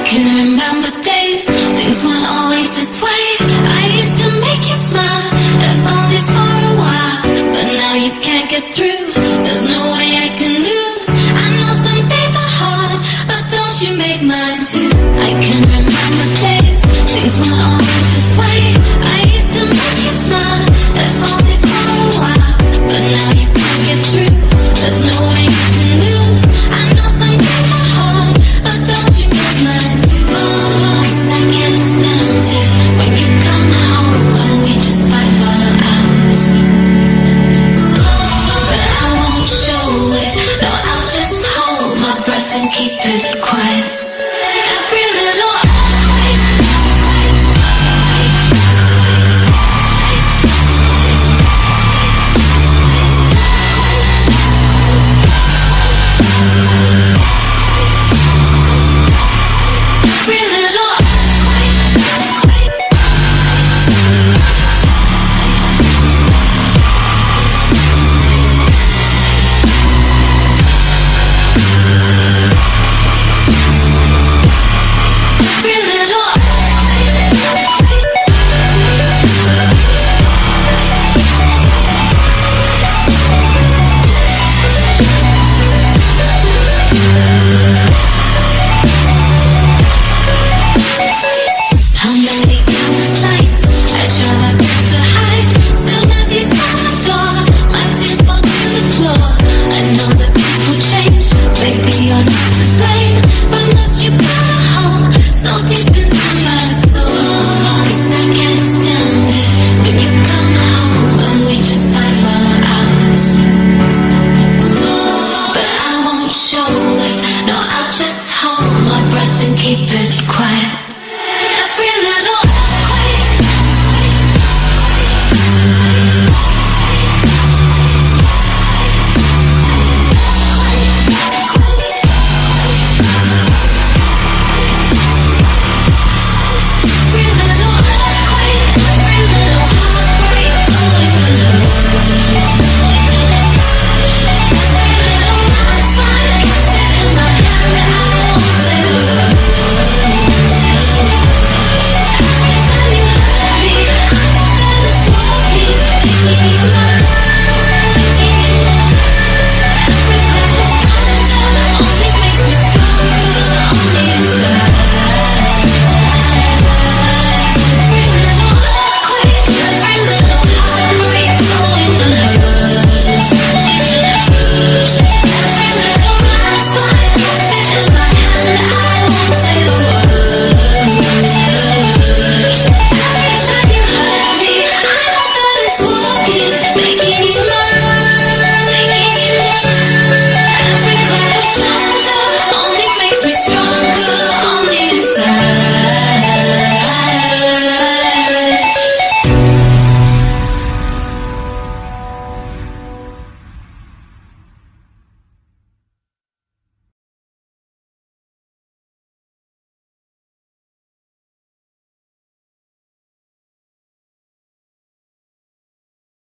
can remember days, things weren't always this way. I used to make you smile, if only for a while. But now you can't get through, there's no way I can lose. I know some days are hard, but don't you make mine too. I can remember days, things weren't always this way. I used to make you smile, if only for a while. But now you can't get through, there's no way you can lose. I know some days are hard, but don't you make mine too. 'Cause I can't stand it when you come home and we just fight for hours. But I won't show it, no, I'll just hold my breath and keep it quiet. Every little keep it quiet.